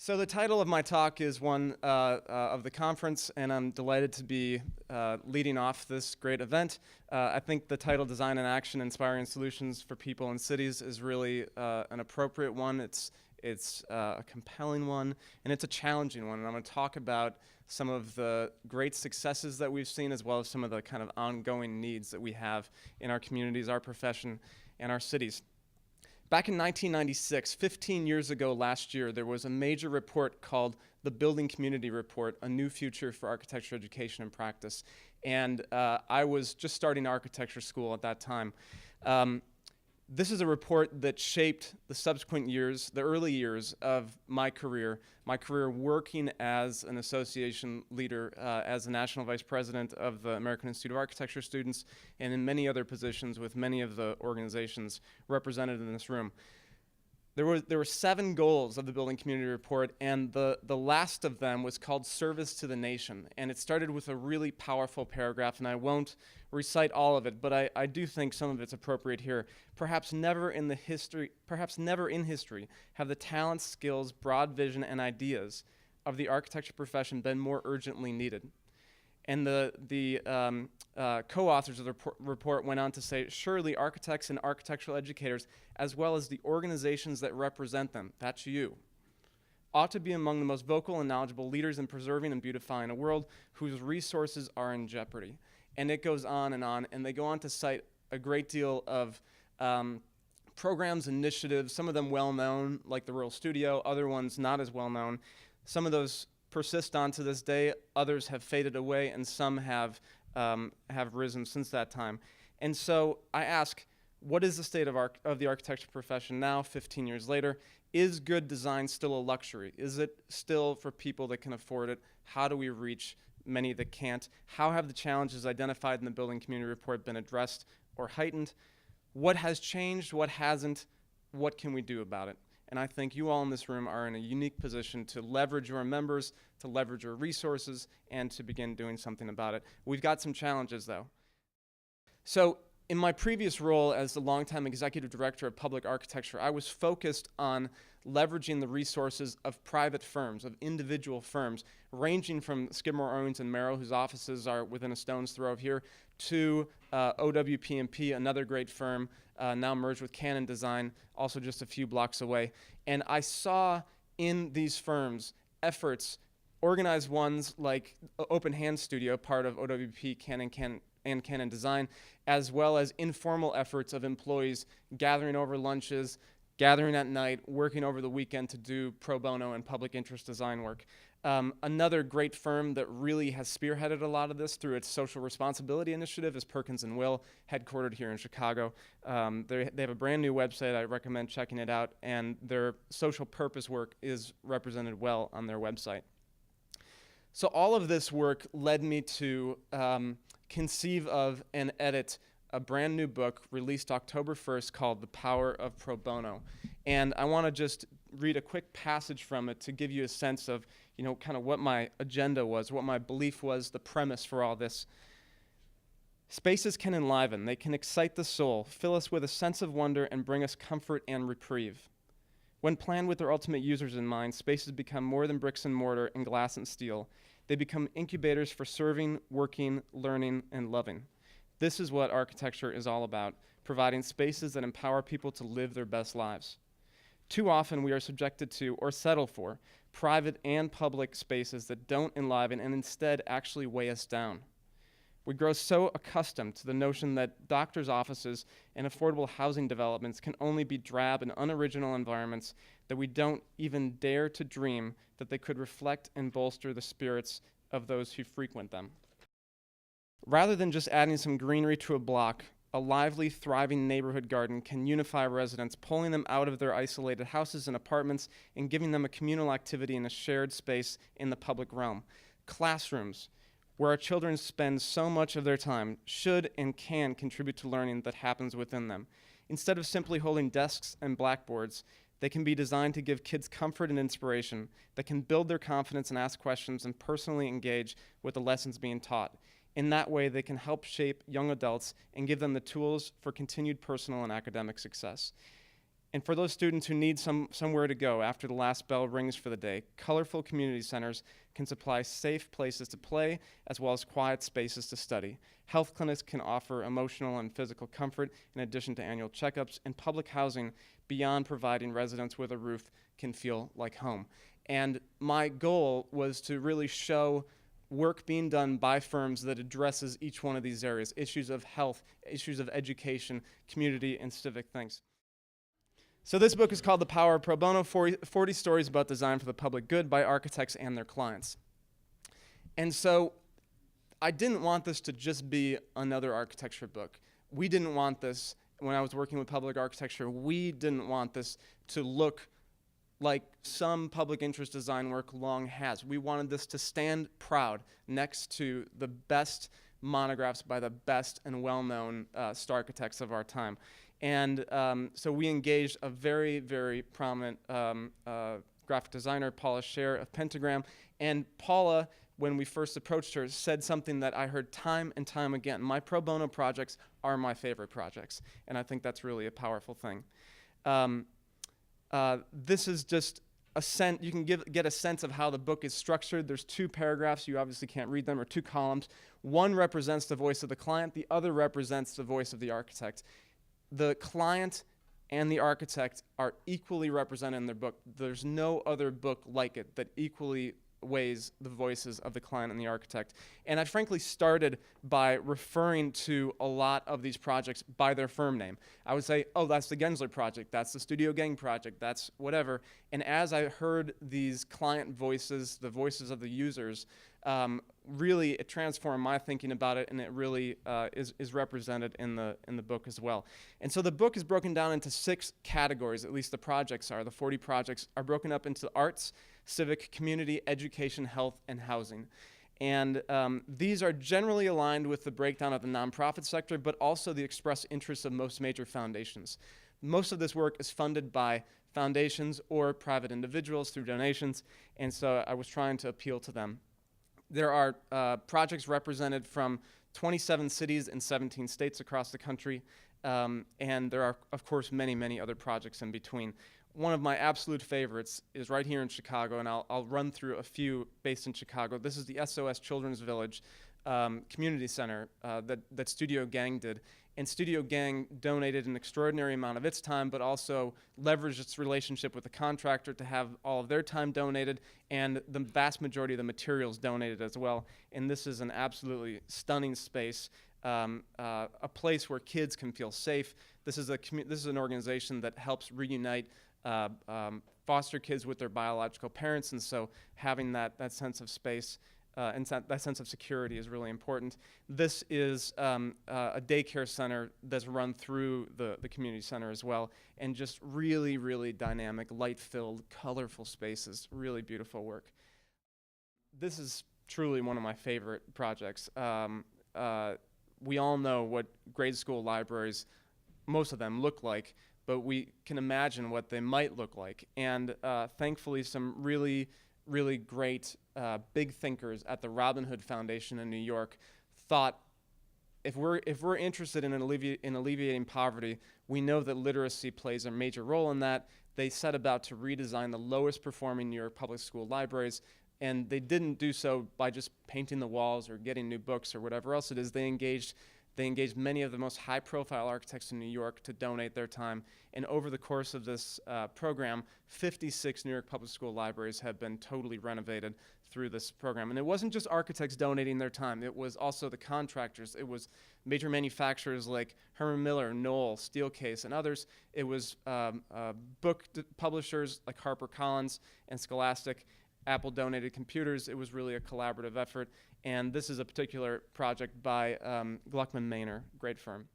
So the title of my talk is one of the conference, and I'm delighted to be leading off this great event. I think the title, Design and Action, Inspiring Solutions for People and Cities, is really an appropriate one. It's a compelling one, and it's a challenging one. And I'm going to talk about some of the great successes that we've seen, as well as some of the kind of ongoing needs that we have in our communities, our profession, and our cities. Back in 1996, 15 years ago last year, there was a major report called the Building Community Report, A New Future for Architecture Education and Practice. And I was just starting architecture school at that time. This is a report that shaped the subsequent years, the early years of my career working as an association leader, as a national vice president of the American Institute of Architecture students, and in many other positions with many of the organizations represented in this room. There were 7 goals of the Building Community Report, and the last of them was called Service to the Nation. And it started with a really powerful paragraph, and I won't recite all of it, but I do think some of it's appropriate here. Perhaps never in history have the talents, skills, broad vision, and ideas of the architecture profession been more urgently needed. And the co-authors of the report went on to say, surely architects and architectural educators, as well as the organizations that represent them, that's you, ought to be among the most vocal and knowledgeable leaders in preserving and beautifying a world whose resources are in jeopardy. And it goes on, and they go on to cite a great deal of programs, initiatives, some of them well-known, like the Rural Studio, other ones not as well-known. Some of those persist on to this day, others have faded away, and some have risen since that time. And so I ask, what is the state of the architecture profession now, 15 years later? Is good design still a luxury? Is it still for people that can afford it? How do we reach many that can't? How have the challenges identified in the Building Community Report been addressed or heightened? What has changed? What hasn't? What can we do about it? And I think you all in this room are in a unique position to leverage your members, to leverage your resources, and to begin doing something about it. We've got some challenges, though. So in my previous role as the longtime executive director of public architecture, I was focused on leveraging the resources of private firms, of individual firms, ranging from Skidmore, Owings & Merrill, whose offices are within a stone's throw of here, to OWP&P, another great firm, now merged with Canon Design, also just a few blocks away. And I saw in these firms efforts, organized ones like Open Hand Studio, part of OWP, and Canon Design, as well as informal efforts of employees gathering over lunches, gathering at night, working over the weekend to do pro bono and public interest design work. Another great firm that really has spearheaded a lot of this through its social responsibility initiative is Perkins & Will, headquartered here in Chicago. They have a brand new website. I recommend checking it out, and their social purpose work is represented well on their website. So all of this work led me to conceive of and edit a brand new book released October 1st called The Power of Pro Bono. And I want to just read a quick passage from it to give you a sense of, kind of what my agenda was, what my belief was, the premise for all this. Spaces can enliven, they can excite the soul, fill us with a sense of wonder, and bring us comfort and reprieve. When planned with their ultimate users in mind, spaces become more than bricks and mortar and glass and steel. They become incubators for serving, working, learning, and loving. This is what architecture is all about, providing spaces that empower people to live their best lives. Too often we are subjected to, or settle for, private and public spaces that don't enliven and instead actually weigh us down. We grow so accustomed to the notion that doctors' offices and affordable housing developments can only be drab and unoriginal environments that we don't even dare to dream that they could reflect and bolster the spirits of those who frequent them. Rather than just adding some greenery to a block, a lively, thriving neighborhood garden can unify residents, pulling them out of their isolated houses and apartments and giving them a communal activity in a shared space in the public realm. Classrooms, where our children spend so much of their time, should and can contribute to learning that happens within them. Instead of simply holding desks and blackboards, they can be designed to give kids comfort and inspiration that can build their confidence and ask questions and personally engage with the lessons being taught. In that way, they can help shape young adults and give them the tools for continued personal and academic success. And for those students who need somewhere to go after the last bell rings for the day, colorful community centers can supply safe places to play as well as quiet spaces to study. Health clinics can offer emotional and physical comfort in addition to annual checkups, and public housing, beyond providing residents with a roof, can feel like home. And my goal was to really show work being done by firms that addresses each one of these areas: issues of health, issues of education, community, and civic things. So this book is called The Power of Pro Bono, 40 Stories About Design for the Public Good by Architects and Their Clients. And so I didn't want this to just be another architecture book. We didn't want this, when I was working with public architecture, we didn't want this to look like some public interest design work long has. We wanted this to stand proud next to the best monographs by the best and well-known star architects of our time. And so we engaged a very, very prominent graphic designer, Paula Scher of Pentagram. And Paula, when we first approached her, said something that I heard time and time again: my pro bono projects are my favorite projects. And I think that's really a powerful thing. This is just a sense, you can get a sense of how the book is structured. There's 2 paragraphs, you obviously can't read them, or 2 columns. One represents the voice of the client, the other represents the voice of the architect. The client and the architect are equally represented in their book. There's no other book like it that equally weighs the voices of the client and the architect. And I frankly started by referring to a lot of these projects by their firm name. I would say, oh, that's the Gensler project, that's the Studio Gang project, that's whatever. And as I heard these client voices, the voices of the users, really it transformed my thinking about it, and it really is represented in the book as well. And so the book is broken down into 6 categories, at least the projects are. The 40 projects are broken up into arts, civic, community, education, health, and housing. And these are generally aligned with the breakdown of the nonprofit sector, but also the express interests of most major foundations. Most of this work is funded by foundations or private individuals through donations, and so I was trying to appeal to them. There are projects represented from 27 cities and 17 states across the country, and there are, of course, many, many other projects in between. One of my absolute favorites is right here in Chicago, and I'll run through a few based in Chicago. This is the SOS Children's Village community center that Studio Gang did. And Studio Gang donated an extraordinary amount of its time, but also leveraged its relationship with the contractor to have all of their time donated, and the vast majority of the materials donated as well. And this is an absolutely stunning space, a place where kids can feel safe. This is an organization that helps reunite foster kids with their biological parents, and so having that sense of space and that sense of security is really important. This is a daycare center that's run through the community center as well, and just really, really dynamic, light-filled, colorful spaces, really beautiful work. This is truly one of my favorite projects. We all know what grade school libraries, most of them, look like, but we can imagine what they might look like. And thankfully, some really, really great big thinkers at the Robin Hood Foundation in New York thought, if we're interested in alleviating poverty, we know that literacy plays a major role in that. They set about to redesign the lowest performing New York public school libraries, and they didn't do so by just painting the walls or getting new books or whatever else it is. They engaged many of the most high-profile architects in New York to donate their time. And over the course of this program, 56 New York public school libraries have been totally renovated through this program. And it wasn't just architects donating their time. It was also the contractors. It was major manufacturers like Herman Miller, Knoll, Steelcase, and others. It was book publishers like HarperCollins and Scholastic. Apple donated computers. It was really a collaborative effort. And this is a particular project by Gluckman Manor, great firm.